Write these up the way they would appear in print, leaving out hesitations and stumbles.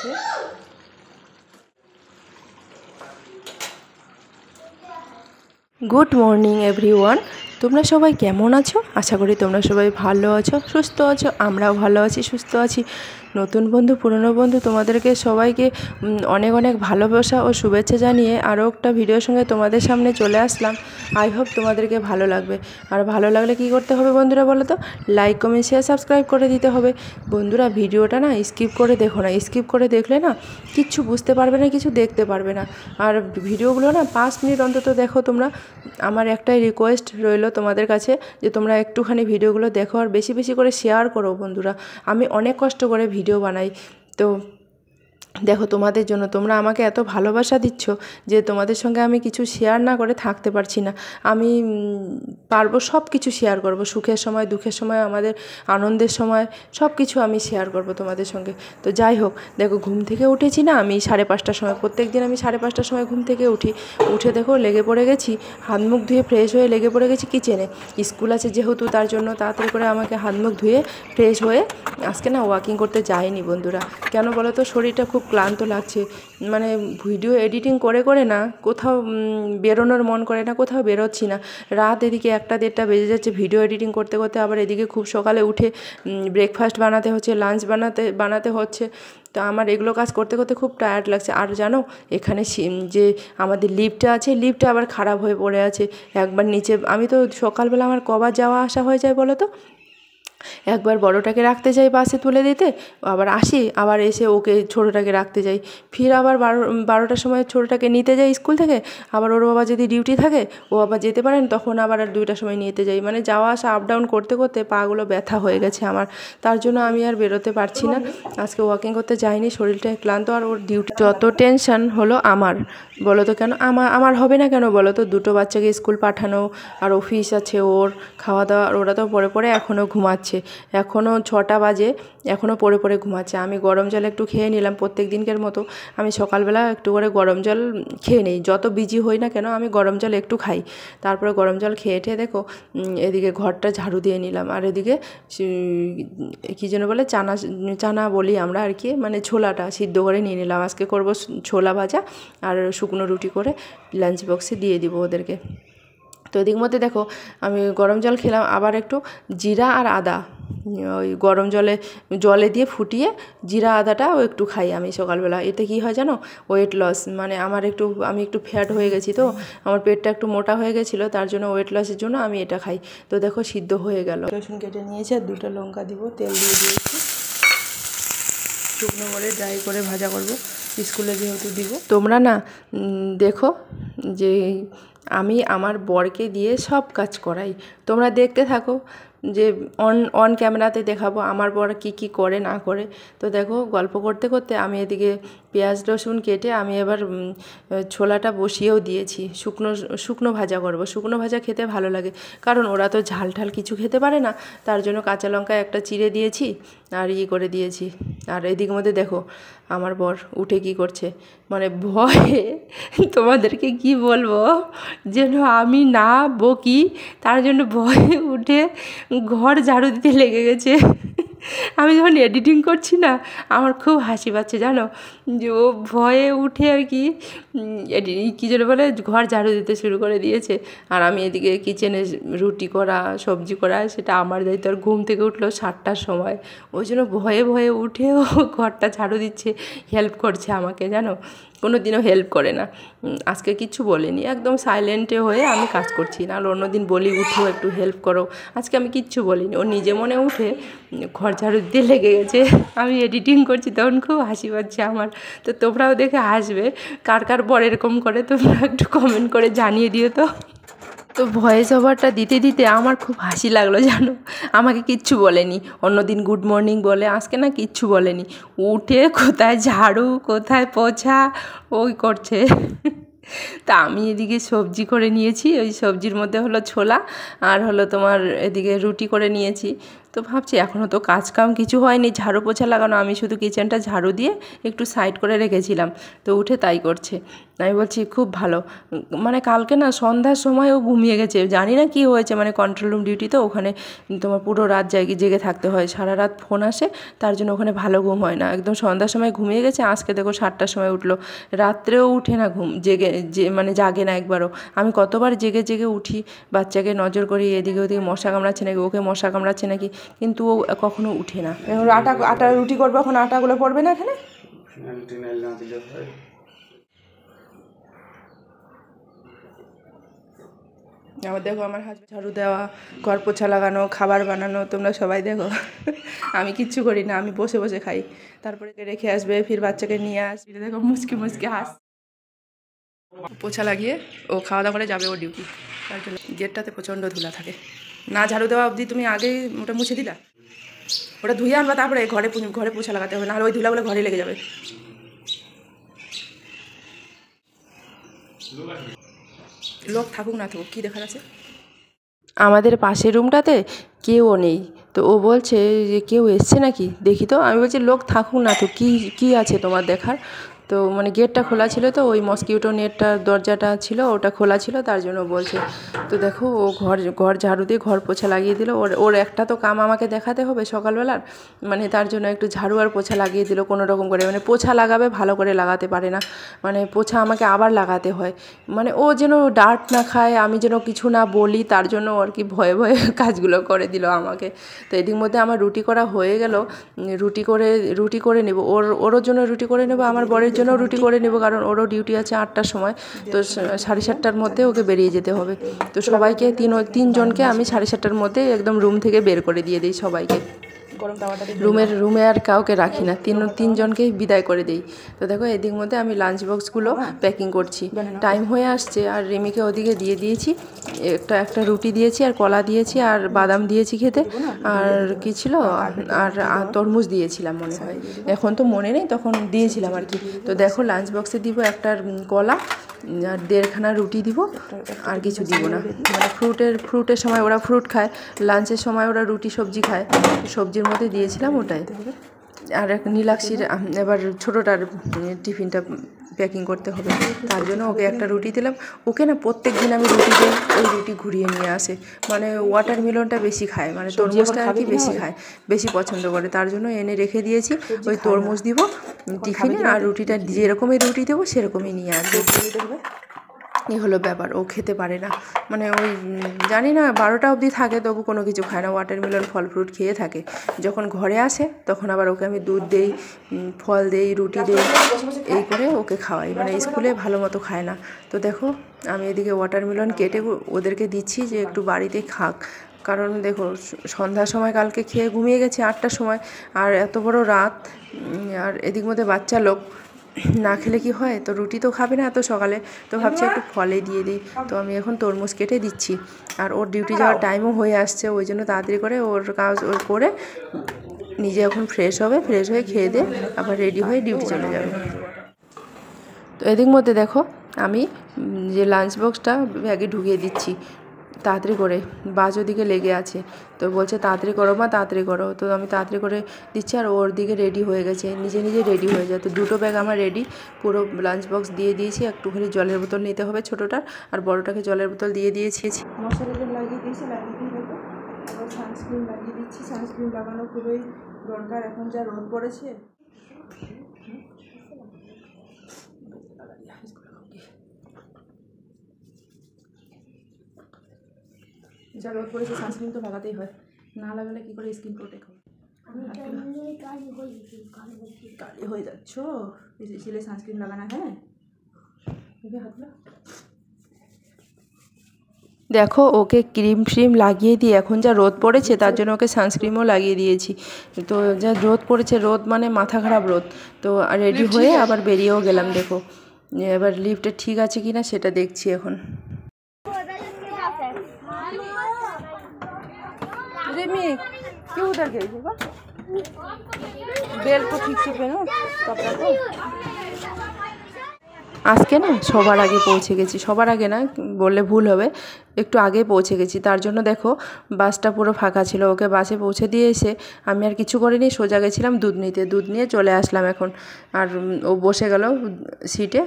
আছে। Good morning everyone, তোমরা সবাই কেমন আছো? আশা করি তোমরা সবাই ভালো আছো, সুস্থ আছো। আমরাও ভালো আছি, সুস্থ আছি। নতুন বন্ধু, পুরনো বন্ধু, তোমাদেরকে সবাইকে অনেক অনেক ভালোবাসা ও শুভেচ্ছা জানিয়ে আরও একটা ভিডিওর সঙ্গে তোমাদের সামনে চলে আসলাম। আই হোপ তোমাদেরকে ভালো লাগবে। আর ভালো লাগলে কি করতে হবে বন্ধুরা বলো তো? লাইক, কমেন্ট, শেয়ার, সাবস্ক্রাইব করে দিতে হবে। বন্ধুরা, ভিডিওটা না স্কিপ করে দেখো না। স্কিপ করে দেখলে না কিচ্ছু বুঝতে পারবে না, কিছু দেখতে পারবে না। আর ভিডিওগুলো না 5 মিনিট অন্তত দেখো তোমরা। আমার একটাই রিকোয়েস্ট রইল তোমাদের কাছে, যে তোমরা একটুখানি ভিডিওগুলো দেখো আর বেশি বেশি করে শেয়ার করো বন্ধুরা। আমি অনেক কষ্ট করে ভিডিও বানাই, তো দেখো তোমাদের জন্য, তোমরা আমাকে এত ভালোবাসা দিচ্ছ যে তোমাদের সঙ্গে আমি কিছু শেয়ার না করে থাকতে পারছি না। আমি পারবো সব কিছু শেয়ার করব, সুখের সময়, দুঃখের সময়, আমাদের আনন্দের সময়, সব কিছু আমি শেয়ার করব তোমাদের সঙ্গে। তো যাই হোক, দেখো ঘুম থেকে উঠেছি না আমি 5:30টার সময়। প্রত্যেক দিন আমি 5:30টার সময় ঘুম থেকে উঠে দেখো লেগে পড়ে গেছি, হাত মুখ ধুয়ে ফ্রেশ হয়ে লেগে পড়ে গেছি কিচেনে। স্কুল আছে যেহেতু, তার জন্য তাড়াতাড়ি করে আমাকে হাত মুখ ধুয়ে ফ্রেশ হয়ে আজকে না ওয়াকিং করতে যাইনি বন্ধুরা। কেন বলো তো? শরীরটা খুব ক্লান্ত লাগছে। মানে ভিডিও এডিটিং করে করে না কোথাও বেরোনোর মন করে না, কোথাও বেরোচ্ছি না। রাত এদিকে 1টা-1:30 বেজে যাচ্ছে ভিডিও এডিটিং করতে করতে। আবার এদিকে খুব সকালে উঠে ব্রেকফাস্ট বানাতে হচ্ছে, লাঞ্চ বানাতে হচ্ছে। তো আমার এগুলো কাজ করতে করতে খুব টায়ার্ড লাগছে। আর জানো, এখানে যে আমাদের লিফটটা আছে, লিফটটা আবার খারাপ হয়ে পড়ে আছে। একবার নিচে, আমি তো সকালবেলা আমার কবার যাওয়া আসা হয়ে যায় বলো তো? একবার বড়টাকে রাখতে যাই বাসে তুলে দিতে, আবার আসি, আবার এসে ওকে ছোটোটাকে রাখতে যাই। ফির আবার 12টার সময় ছোটোটাকে নিতে যাই স্কুল থেকে। আবার ওর বাবা যদি ডিউটি থাকে, ও আবার যেতে পারেন, তখন আবার 2টার সময় নিতে যাই। মানে যাওয়া আসা আপ ডাউন করতে করতে পাগুলো ব্যথা হয়ে গেছে আমার। তার জন্য আমি আর বেরোতে পারছি না। আজকে ওয়াকিং করতে যাইনি, শরীরটা ক্লান্ত। আর ওর ডিউটি, যত টেনশন হলো আমার বলো তো। কেন আমার হবে না কেন বলো তো? 2টো বাচ্চাকে স্কুল পাঠানো, আর অফিস আছে ওর, খাওয়া দাওয়া। আর ওরা তো পড়ে পড়ে এখনও ঘুমাচ্ছে। এখনও 6টা বাজে, এখনও পড়ে পড়ে ঘুমাচ্ছে। আমি গরম জল একটু খেয়ে নিলাম প্রত্যেক দিনকার মতো। আমি সকালবেলা একটু করে গরম জল খেয়ে নিই, যত বিজি হই না কেন আমি গরম জল একটু খাই। তারপরে গরম জল খেয়ে দেখো এদিকে ঘরটা ঝাড়ু দিয়ে নিলাম। আর এদিকে কী যেন বলে, চানা বলি আমরা আর কি, মানে ছোলাটা সিদ্ধ করে নিয়ে নিলাম। আজকে করব ছোলা ভাজা আর শুকনো রুটি করে লাঞ্চ বক্সে দিয়ে দিব ওদেরকে। তো এদিক মধ্যে দেখো আমি গরম জল খেলাম, আবার একটু জিরা আর আদা ওই গরম জলে দিয়ে ফুটিয়ে জিরা আদাটাও একটু খাই আমি সকালবেলা। এতে কি হয় জানো? Weight loss. মানে আমি একটু ফ্যাট হয়ে গেছি, তো আমার পেটটা একটু মোটা হয়ে গেছিলো, তার জন্য ওয়েট লসের জন্য আমি এটা খাই। তো দেখো সিদ্ধ হয়ে গেল। রসুন কেটে নিয়েছি আর 2টা লঙ্কা দিব, তেল দিয়ে দিয়েছি। শুকনো করে ড্রাই করে ভাজা করব, স্কুলে যেহেতু দিব। তোমরা না দেখো যে আমি আমার বরকে দিয়ে সব কাজ করাই, তোমরা দেখতে থাকো। যে অন ক্যামেরাতে দেখাবো আমার বর কি করে না করে। তো দেখো গল্প করতে করতে আমি এদিকে পেঁয়াজ রসুন কেটে আমি এবার ছোলাটা বসিয়েও দিয়েছি। শুকনো ভাজা করব। শুকনো ভাজা খেতে ভালো লাগে, কারণ ওরা তো ঝাল ঠাল কিছু খেতে পারে না। তার জন্য কাঁচা লঙ্কা একটা চিড়ে দিয়েছি আর করে দিয়েছি। আর এদিক মধ্যে দেখো আমার বর উঠে কি করছে, মানে ভয়ে তোমাদেরকে কি বলবো, যেন আমি না বকি তার জন্য ভয়ে উঠে ঘর ঝাড়ু দিতে লেগে গেছে। আমি যখন এডিটিং করছি না, আমার খুব হাসি পাচ্ছে জানো, যে ও ভয়ে উঠে আর কি কী যেন বলে, ঘর ঝাড়ু দিতে শুরু করে দিয়েছে। আর আমি এদিকে কিচেনে রুটি করা, সবজি করা, সেটা আমার দায়িত্ব। আর ঘুম থেকে উঠলো 7টার সময়, ওই জন্য ভয়ে ভয়ে উঠেও ঘরটা ঝাড়ু দিচ্ছে, হেল্প করছে আমাকে জানো। কোনো দিনও হেল্প করে না। আজকে কিচ্ছু বলেনি, একদম সাইলেন্টে হয়ে আমি কাজ করছি। না অন্যদিন বলি উঠো একটু হেল্প করো, আজকে আমি কিচ্ছু বলিনি। ও নিজে মনে উঠে ঘর ঝাড়ু দিতে লেগে গেছে। আমি এডিটিং করছি তখন খুব হাসি পাচ্ছে আমার। তো তোমরাও দেখে হাসবে, কার কার বর এরকম করে তোমরা একটু কমেন্ট করে জানিয়ে দিও তো। তো ভয়েস ওভারটা দিতে দিতে আমার খুব হাসি লাগলো জানো। আমাকে কিচ্ছু বলেনি, অন্যদিন গুড মর্নিং বলে, আজকে না কিচ্ছু বলেনি। উঠে কোথায় ঝাড়ু কোথায় পোছা ওই করছে। তা আমি এদিকে সবজি করে নিয়েছি, ওই সবজির মধ্যে হলো ছোলা আর হলো তোমার এদিকে রুটি করে নিয়েছি। তো ভাবছি এখনও তো কাজ কাম কিছু হয়নি, ঝাড়ু পোছা লাগানো, আমি শুধু কিচেনটা ঝাড়ু দিয়ে একটু সাইড করে রেখেছিলাম। তো উঠে তাই করছে। আমি বলছি খুব ভালো, মানে কালকে না সন্ধ্যার সময় ও ঘুমিয়ে গেছে, জানি না কি হয়েছে, মানে কন্ট্রোল রুম ডিউটি তো ওখানে তোমার পুরো রাত জেগে থাকতে হয়, সারা রাত ফোন আসে, তার জন্য ওখানে ভালো ঘুম হয় না। একদম সন্ধ্যার সময় ঘুমিয়ে গেছে, আজকে দেখো 7টার সময় উঠলো। রাত্রেও উঠে না, মানে জাগে না একবারও। আমি কতবার জেগে উঠি, বাচ্চাকে নজর করি এদিকে ওদিকে মশা কামড়াচ্ছে নাকি, ওকে মশা কামড়াচ্ছে নাকি, কিন্তু ও কখনো উঠে না। আটা রুটি করবে, এখন আটাগুলো পড়বে না এখানে। আবার দেখো আমার হাত ঝাড়ু দেওয়া, ঘর পোছা লাগানো, খাবার বানানো, তোমরা সবাই দেখো। আমি কিচ্ছু করি না, আমি বসে বসে খাই। তারপরে রেখে আসবে, ফির বাচ্চাকে নিয়ে আসবে, দেখো মুচকি মুচকি হাস। পোছা লাগিয়ে ও খাওয়া দাওয়া করে যাবে ও ডিউটি, তার জন্য গেটটাতে প্রচণ্ড ধুলা থাকে। না ঝাড়ু দেওয়া অবধি তুমি আগেই ওটা মুছে দিলা, ওটা ধুয়ে আনবা, তারপরে ঘরে পোছা লাগাতে হবে, নাহলে ওই ধুলাগুলো ঘরে লেগে যাবে। লোক থাকুক না থাকুক, কী দেখার আছে। আমাদের পাশের রুমটাতে কেউ নেই, তো ও বলছে যে কেউ এসছে নাকি দেখি তো। আমি বলছি লোক থাকুক না তো কী আছে তোমার দেখার। তো মানে গেটটা খোলা ছিল, তো ওই মসকিউটো নেটটা দরজাটা ছিল ওটা খোলা ছিল, তার জন্য বলছে। তো দেখো ও ঘর ঝাড়ু দিয়ে ঘর পোছা লাগিয়ে দিল। ওর একটা তো কাম আমাকে দেখাতে হবে সকালবেলার, মানে তার জন্য একটু ঝাড়ু আর পোছা লাগিয়ে দিল কোনো রকম করে। মানে পোছা লাগাবে, ভালো করে লাগাতে পারে না, মানে পোছা আমাকে আবার লাগাতে হয়। মানে ও যেন ডার্ট না খায়, আমি যেন কিছু না বলি, তার জন্য আর কি ভয়ে ভয়ে কাজগুলো করে দিল আমাকে। তো এদিক মধ্যে আমার রুটি করা হয়ে গেল, রুটি করে নেব, ওরও জন্য রুটি করে নেব, আমার বরের জন্য রুটি করে নেব, কারণ ওরও ডিউটি আছে 8টার সময়। তো 7:30টার মধ্যে ওকে বেরিয়ে যেতে হবে। তো সবাইকে তিনজনকে আমি 7:30টার মধ্যে একদম রুম থেকে বের করে দিয়ে দিই সবাইকে। রুমে আর কাউকে রাখি না, তিনজনকেই বিদায় করে দিই। তো দেখো এদিক মধ্যে আমি লাঞ্চ বক্সগুলো প্যাকিং করছি, টাইম হয়ে আসছে। আর রিমিকে ওদিকে দিয়ে দিয়েছি, একটা রুটি দিয়েছি আর কলা দিয়েছি আর বাদাম দিয়েছি খেতে, আর কি ছিল, আর তরমুজ দিয়েছিলাম মনে হয়, এখন তো মনে নেই, তখন দিয়েছিলাম আর কি। তো দেখো লাঞ্চ বক্সে দিব একটা কলা আর 1.5খানা রুটি দিব, আর কিছু দিব না। মানে ফ্রুটের সময় ওরা ফ্রুট খায়, লাঞ্চের সময় ওরা রুটি সবজি খায়, সবজির মধ্যে দিয়েছিলাম ওটাই। আর এক নীলাক্ষীর এবার ছোটোটার টিফিনটা প্যাকিং করতে হবে, তার জন্য ওকে একটা রুটি দিলাম। ওকে না প্রত্যেক দিন আমি রুটি দিই, ওই রুটি ঘুরিয়ে নিয়ে আসে। মানে ওয়াটারমেলনটা বেশি খায়, মানে তরমুজটা আর কি বেশি খায়, বেশি পছন্দ করে, তার জন্য এনে রেখে দিয়েছি। ওই তরমুজ দিব টিফিনে, আর রুটিটা যেরকমই রুটি দেবো সেরকমই নিয়ে আসবে। এই হলো ব্যাপার, ও খেতে পারে না, মানে ওই জানি না 12টা অবধি থাকে, তবু কোনো কিছু খায় না, ওয়াটারমেলন ফল ফ্রুট খেয়ে থাকে। যখন ঘরে আসে তখন আবার ওকে আমি দুধ দেই, ফল দেই, রুটি দেই, এই করে ওকে খাওয়াই, মানে স্কুলে ভালো মতো খায় না। তো দেখো আমি এদিকে ওয়াটারমেলন কেটে ওদেরকে দিচ্ছি যে একটু বাড়িতে খাক, কারণ দেখো সন্ধ্যার সময় কালকে খেয়ে ঘুমিয়ে গেছে 8টার সময়, আর এত বড় রাত, আর এদিক মধ্যে বাচ্চা লোক না খেলে কি হয়, তো রুটি তো খাবে না এত সকালে, তো ভাবছি একটু ফলে দিয়ে দিই। তো আমি এখন তরমুজ কেটে দিচ্ছি, আর ওর ডিউটি যাওয়ার টাইমও হয়ে আসছে, ওই জন্য তাড়াতাড়ি করে ওর কাজ ওর করে নিজে এখন ফ্রেশ হবে, ফ্রেশ হয়ে খেয়ে দিয়ে আবার রেডি হয়ে ডিউটি চলে যাবে। তো এদিক মধ্যে দেখো আমি যে লাঞ্চ বক্সটা ব্যাগে ঢুকিয়ে দিচ্ছি তাড়াতাড়ি করে, বাজ ওদিকে লেগে আছে, তো বলছে তাড়াতাড়ি করো মা, তাড়াতাড়ি করো। তো আমি তাড়াতাড়ি করে দিচ্ছি, আর ওর দিকে রেডি হয়ে গেছে, নিজে রেডি হয়ে যায়। তো দুটো ব্যাগ আমার রেডি, পুরো লাঞ্চ বক্স দিয়ে দিয়েছি। একটুখানি জলের বোতল নিতে হবে ছোটোটার, আর বড়োটাকে জলের বোতল দিয়ে দিয়েছি। মশারি লাগিয়ে দিয়েছি, সানস্ক্রিন লাগিয়ে দিচ্ছি। সানস্ক্রিন লাগানো খুবই দরকার, এখন যা রোদ পড়েছে। যা রোদ পড়েছে সানস্ক্রিন তো লাগাতেই হয়, না লাগালে কী করে স্কিন প্রোটেক্ট হবে। কালি হয়ে যাচ্ছ, ছেলে সানস্ক্রিন লাগানা, হ্যাঁ হাতটা দেখো। ওকে ক্রিম লাগিয়ে দিয়ে এখন যা রোদ পড়েছে তার জন্য ওকে সানস্ক্রিনও লাগিয়ে দিয়েছি। তো যা রোদ পড়েছে, রোদ মানে মাথা খারাপ রোদ, তো রেডি হয়ে আবার বেরিয়েও গেলাম। দেখো এবার লিফটে ঠিক আছে কি না সেটা দেখছি এখন। रिमी क्यों उधर गई है? बेल्ट को ठीक से पहनो, कपड़ा को। আজকে না সবার আগে পৌঁছে গেছি, সবার আগে না বললে ভুল হবে, একটু আগে পৌঁছে গেছি। তার জন্য দেখো বাসটা পুরো ফাঁকা ছিল। ওকে বাসে পৌঁছে দিয়ে এসে আমি আর কিছু করিনি, সোজা গেছিলাম দুধ নিতে। দুধ নিয়ে চলে আসলাম এখন। আর ও বসে গেল সিটে,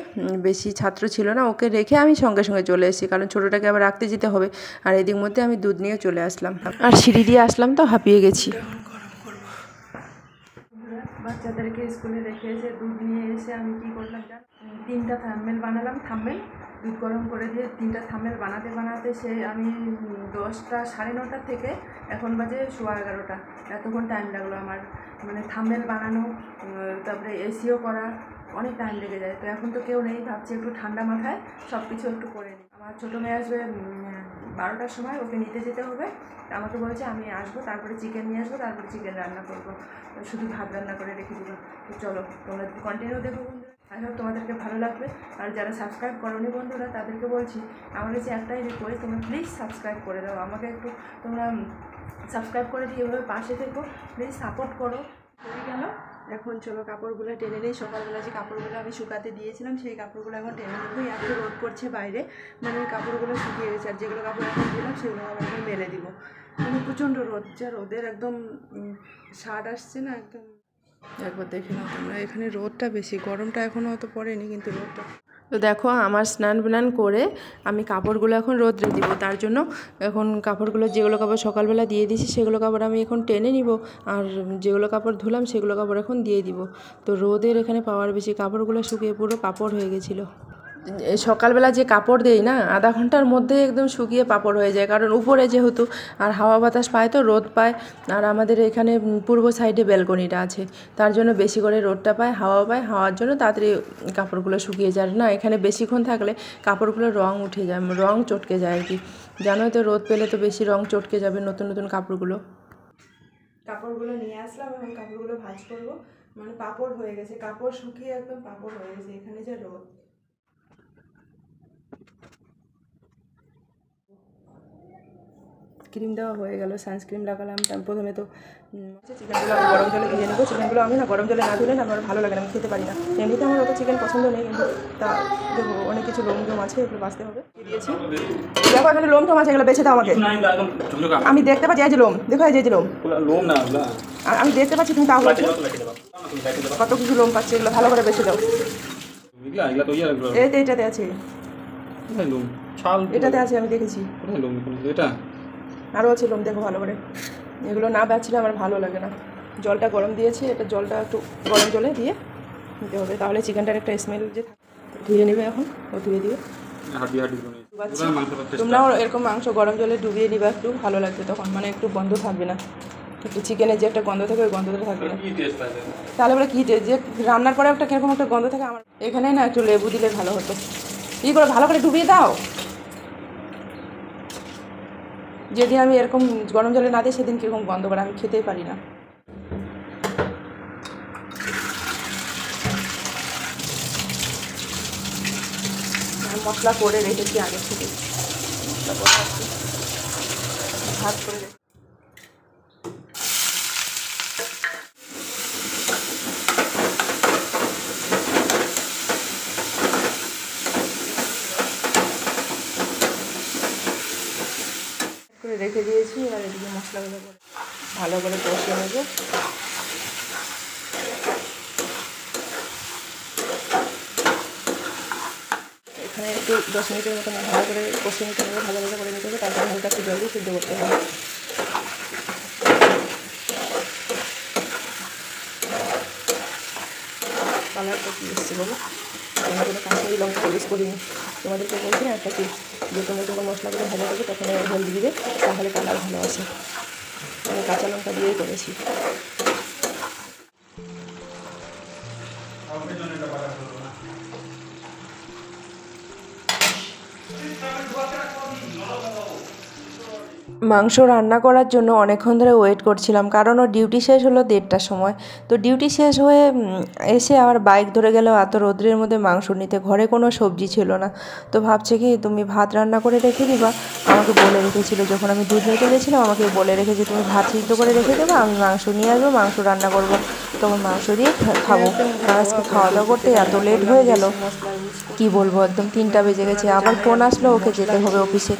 বেশি ছাত্র ছিল না, ওকে রেখে আমি সঙ্গে সঙ্গে চলে এসেছি, কারণ ছোটোটাকে আবার রাখতে যেতে হবে। আর এদিক মধ্যে আমি দুধ নিয়ে চলে আসলাম, আর সিঁড়ি দিয়ে আসলাম তো হাঁপিয়ে গেছি। বাচ্চাদেরকে স্কুলে রেখে এসে দুধ নিয়ে এসে আমি কী করলাম জান, 3টা থাম্বনেল বানালাম। থাম্বনেল দুধ গরম করে দিয়ে 3টা থাম্বনেল বানাতে বানাতে সে আমি 10টা 9:30 থেকে এখন বাজে 11:15। এতক্ষণ টাইম লাগলো আমার, মানে থাম্বনেল বানানো, তারপরে এসিও করা, অনেক টাইম লেগে যায়। তো এখন তো কেউ নেই, ভাবছি একটু ঠান্ডা মাথায় সব কিছু একটু করে নিই। আমার ছোটো মেয়ে আসবে 12টার সময়, ওকে নিতে যেতে হবে। আমাকে বলেছে আমি আসবো, তারপরে চিকেন নিয়ে আসবো, তারপরে চিকেন রান্না করবো, শুধু ভাত রান্না করে রেখে দিল। তো চলো তোমরা কন্টিনিউ দেখো বন্ধুরা, আই হোপ তোমাদেরকে ভালো লাগবে। আর যারা সাবস্ক্রাইব করোনি বন্ধুরা, তাদেরকে বলছি আমার কাছে একটাই রিকোয়েস্ট, তোমরা প্লিজ সাবস্ক্রাইব করে দাও আমাকে, একটু তোমরা সাবস্ক্রাইব করে দিয়ে এভাবে পাশে থেকো, প্লিজ সাপোর্ট করো। হয়ে গেল, এখন চলো কাপড়গুলো টেনে নিই। সকালবেলা যে কাপড়গুলো আমি শুকাতে দিয়েছিলাম সেই কাপড়গুলো এখন টেনে নেবো। এত রোদ করছে বাইরে, মানে কাপড়গুলো শুকিয়ে গেছে। আর যেগুলো কাপড় এখন দিলাম সেগুলো আবার এখন মেলে দিব, মানে প্রচণ্ড রোদ, যা রোদের একদম শার্ট আসছে না একদম। একবার দেখে নাও তোমরা, এখানে রোদটা বেশি, গরমটা এখনও অত পড়েনি কিন্তু রোদটা। তো দেখো আমার স্নান বান করে আমি কাপড়গুলো এখন রোদ্রে দিব। তার জন্য এখন কাপড়গুলো, যেগুলো কাপড় সকালবেলা দিয়ে দিয়েছি সেগুলো কাপড় আমি এখন টেনে নিব, আর যেগুলো কাপড় ধুলাম সেগুলো কাপড় এখন দিয়ে দিব। তো রোদের এখানে পাওয়ার বেশি, কাপড়গুলো শুকিয়ে পুরো পাপড় হয়ে গেছিলো। সকালবেলা যে কাপড় দেই না, আধা ঘন্টার মধ্যে একদম শুকিয়ে পাপড় হয়ে যায়, কারণ উপরে যেহেতু আর হাওয়া বাতাস পায় তো রোদ পায়। আর আমাদের এখানে পূর্ব সাইডে ব্যালকনিটা আছে, তার জন্য বেশি করে রোদটা পায়, হাওয়া পায়, হাওয়ার জন্য তাড়াতাড়ি কাপড়গুলো শুকিয়ে যায় না। এখানে বেশিক্ষণ থাকলে কাপড়গুলো রং উঠে যায়, রং চটকে যায় আর কি। জানোই তো রোদ পেলে তো বেশি রং চটকে যাবে নতুন নতুন কাপড়গুলো। কাপড়গুলো নিয়ে আসলাম, এখন কাপড়গুলো ভাঁজ করবো, মানে পাপড় হয়ে গেছে, কাপড় শুকিয়ে একদম পাপড় হয়ে গেছে। এখানে যে রোদ, ক্রিম দেওয়া হয়ে গেল, সানস্ক্রিন লাগালাম। তার প্রথমে তো চিকেনগুলো আমি গরম জলে ভিজে নেবো। চিকেনগুলো আমি না গরম জলে না ধুলে না আমার ভালো লাগে না, আমি খেতে পারি না। এমনিতে আমার অত চিকেন পছন্দ নেই, কিন্তু তা দেখবো অনেক কিছু লোমটোম আছে, এগুলো বাঁচতে হবে। দিয়েছি দেখো, এখানে লোমটোম আছে, এগুলো বেছে দাও আমাকে। আমি দেখতে পাচ্ছি এই যে লোম, দেখো এই যে লোম, আমি দেখতে পাচ্ছি, তুমি তাও কত কিছু লোম পাচ্ছে, এগুলো ভালো করে বেছে দাও। এটাতে আছে, এটাতে আছে, আমি দেখেছি। আরও আছে লোম, দেখো ভালো করে। এগুলো না বাঁচলে আমার ভালো লাগে না। জলটা গরম দিয়েছি, এটা জলটা একটু গরম জলে দিয়ে নিতে হবে, তাহলে চিকেনটার একটা স্মেল যে ধুয়ে নেবে এখন, ও ধুয়ে দিয়ে। তোমরাও এরকম মাংস গরম জলে ডুবিয়ে নিবা, একটু ভালো লাগবে তখন, মানে একটু গন্ধ থাকবে না, একটু চিকেনের যে একটা গন্ধ থাকে ওই গন্ধটা থাকবে না। তাহলে বলে কী যে রান্নার পরে একটা কীরকম একটা গন্ধ থাকে, আমার এখানে না একটু লেবু দিলে ভালো হতো। কী করে ভালো করে ডুবিয়ে দাও। যেদিন আমি এরকম গরম জলে না দিই সেদিন কীরকম গন্ধ করে, আমি খেতেই পারি না। মশলা করে রেখেছি আগে থেকে, মশলা করে রাখছি, ভাত করে রেখেছি। করে রেখে দিয়েছি, আর এদিকে মশলাগুলো করে ভালো করে কষিয়ে নেবো। এখানে একটু 10 মিনিটের মতো ভালো করে কষিয়ে নিতে হবে, ভালো করে নিতে হবে, তারপরে হালকা একটু জল দিয়ে সিদ্ধ করতে হবে। কালারটা কী এসছে বলো, আমি কোনো কাশ্মীরি লঙ্কা ইউজ করিনি। তোমাদেরকে বলছি না একটা টিপস, যে তোমরা যখন মশলাগুলো ভালো করবে তখন হলদি দিবে, তাহলে কালার ভালো আসে। আমি কাঁচা লঙ্কা দিয়েই করেছি। মাংস রান্না করার জন্য অনেকক্ষণ ধরে ওয়েট করছিলাম, কারণ ওর ডিউটি শেষ হলো 1:30টার সময়। তো ডিউটি শেষ হয়ে এসে আবার বাইক ধরে গেল এত রোদ্রের মধ্যে মাংস নিতে, ঘরে কোনো সবজি ছিল না। তো ভাবছে কি তুমি ভাত রান্না করে রেখে দিবা, আমাকে বলে রেখেছিল যখন আমি দুধ নিতে গেছিলাম, আমাকে বলে রেখেছি তুমি ভাত সিদ্ধ করে রেখে দেবা, আমি মাংস নিয়ে আসবো, মাংস রান্না করবো। তখন মাংস দিয়ে খাবো। আর আজকে খাওয়া দাওয়া করতে এত লেট হয়ে গেল কি বলবো, একদম 3টা বেজে গেছে। আবার ফোন আসলো ওকে যেতে হবে অফিসে,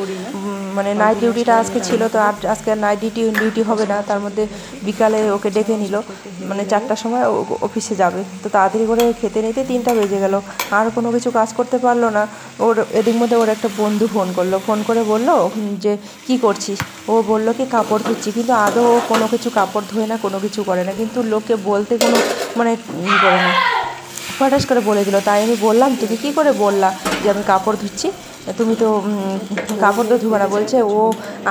মানে নাইট ডিউটিটা আজকে ছিল তো, আর আজকে নাইট ডিউটি হবে না। তার মধ্যে বিকালে ওকে ডেকে নিল, মানে 4টার সময় অফিসে যাবে। তো তাড়াতাড়ি করে খেতে নিতে 3টা বেজে গেল, আর কোনো কিছু কাজ করতে পারলো না। ওর এদিক মধ্যে ওর একটা বন্ধু ফোন করলো, ফোন করে বলল যে কি করছিস। ও বলল কি কাপড় ধুচ্ছি, কিন্তু আদৌ ও কোনো কিছু কাপড় ধোয় না, কোনো কিছু করে না, কিন্তু লোককে বলতে কোনো মানে করে না, ফটাস করে বলে দিল। তাই আমি বললাম তুমি কি করে বললা যে আমি কাপড় ধুচ্ছি, তুমি তো কাপড় তো ধুবে না। বলছে ও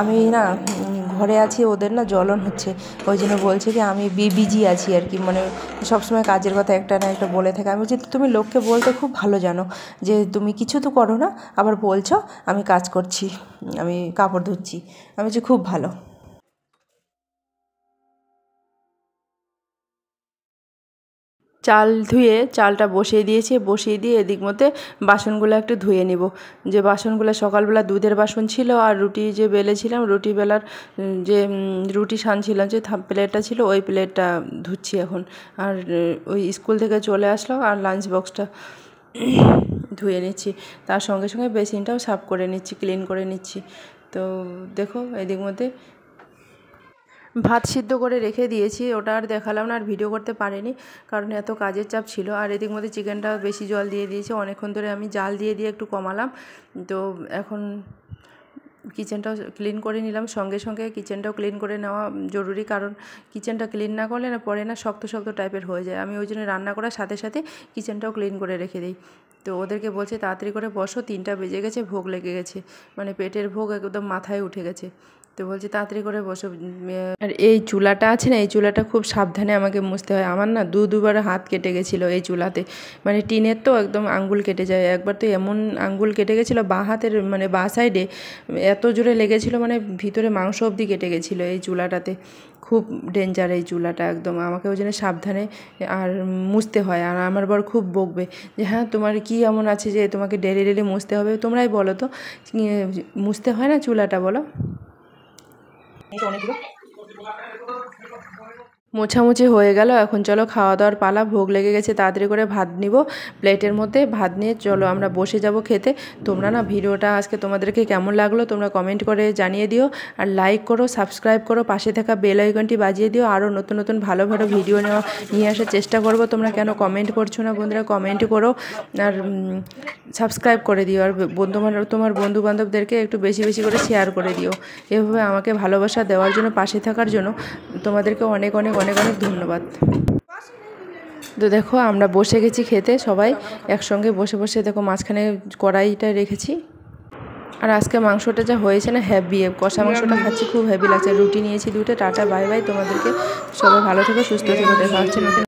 আমি না ঘরে আছি, ওদের না জ্বলন হচ্ছে, ওই জন্য বলছে কি আমি বিজি আছি আর কি, মানে সবসময় কাজের কথা একটা না একটা বলে থাকে। আমি বলছি তুমি লোককে বলতে খুব ভালো জানো, যে তুমি কিছু তো করো না, আবার বলছো আমি কাজ করছি, আমি কাপড় ধুচ্ছি। আমি বলছি খুব ভালো। চাল ধুয়ে চালটা বসিয়ে দিয়েছি, বসিয়ে দিয়ে এদিক মধ্যে বাসনগুলো একটু ধুয়ে নিব। যে বাসনগুলো সকালবেলা দুধের বাসন ছিল, আর রুটি যে বেলেছিলাম, রুটি বেলার যে রুটি সানছিলাম যে প্লেটটা ছিল, ওই প্লেটটা ধুচ্ছি এখন। আর ওই স্কুল থেকে চলে আসলো, আর লাঞ্চ বক্সটা ধুয়ে নিচ্ছি, তার সঙ্গে সঙ্গে বেসিনটাও সাফ করে নিচ্ছি, ক্লিন করে নিচ্ছি। তো দেখো এদিক মধ্যে ভাত সিদ্ধ করে রেখে দিয়েছি, ওটা আর দেখালাম না, আর ভিডিও করতে পারিনি কারণ এত কাজের চাপ ছিল। আর এদিক মধ্যে চিকেনটা বেশি জল দিয়ে দিয়েছে, অনেকক্ষণ ধরে আমি জাল দিয়ে একটু কমালাম। তো এখন কিচেনটাও ক্লিন করে নিলাম, সঙ্গে সঙ্গে কিচেনটাও ক্লিন করে নেওয়া জরুরি, কারণ কিচেনটা ক্লিন না করলে না পরে না শক্ত শক্ত টাইপের হয়ে যায়। আমি ওই জন্য রান্না করার সাথে সাথে কিচেনটাও ক্লিন করে রেখে দিই। তো ওদেরকে বলছে তাড়াতাড়ি করে বসো, 3টা বেজে গেছে, ভোগ লেগে গেছে, মানে পেটের ভোগ একদম মাথায় উঠে গেছে। তো বলছি তাড়াতাড়ি করে বসো। আর এই চুলাটা আছে না, এই চুলাটা খুব সাবধানে আমাকে মুছতে হয়। আমার না দুবার হাত কেটে গেছিলো এই চুলাতে, মানে টিনের তো একদম আঙ্গুল কেটে যায়। একবার তো এমন আঙ্গুল কেটে গেছিলো বাঁ হাতের, মানে বাঁ সাইডে এত জোরে লেগেছিলো, মানে ভিতরে মাংস অবধি কেটে গেছিলো এই চুলাটাতে। খুব ডেঞ্জার এই চুলাটা, একদম আমাকে ওই জন্য সাবধানে আর মুছতে হয়। আর আমার বর খুব বকবে যে হ্যাঁ তোমার কি এমন আছে যে তোমাকে ডেলি ডেলি মুছতে হবে, তোমরাই বলো তো মুছতে হয় না চুলাটা, বলো। মোছামুছি হয়ে গেল, এখন চলো খাওয়া দাওয়ার পালা, ভোগ লেগে গেছে। তাড়াতাড়ি করে ভাত নিব প্লেটের মধ্যে, ভাত নিয়ে চলো আমরা বসে যাব খেতে। তোমরা না ভিডিওটা আজকে তোমাদেরকে কেমন লাগলো তোমরা কমেন্ট করে জানিয়ে দিও, আর লাইক করো, সাবস্ক্রাইব করো, পাশে থাকা বেল আইকনটি বাজিয়ে দিও। আরও নতুন নতুন ভালো ভালো ভিডিও নিয়ে আসার চেষ্টা করব। তোমরা কেন কমেন্ট করছো না বন্ধুরা, কমেন্ট করো আর সাবস্ক্রাইব করে দিও। আর তোমার বন্ধু বান্ধবদেরকে একটু বেশি বেশি করে শেয়ার করে দিও। এভাবে আমাকে ভালোবাসা দেওয়ার জন্য, পাশে থাকার জন্য তোমাদেরকে অনেক অনেক অনেক অনেক ধন্যবাদ। তো দেখো আমরা বসে গেছি খেতে, সবাই একসঙ্গে বসে বসে দেখো মাঝখানে কড়াইটা রেখেছি। আর আজকে মাংসটা যা হয়েছে না হেভি, কষা মাংসটা খাচ্ছি, খুব হেভি লাগছে। রুটি নিয়েছি 2টা। টাটা বাই বাই, তোমাদেরকে সবাই ভালো থেকো, সুস্থ থেকো, দেখা হচ্ছে নতুন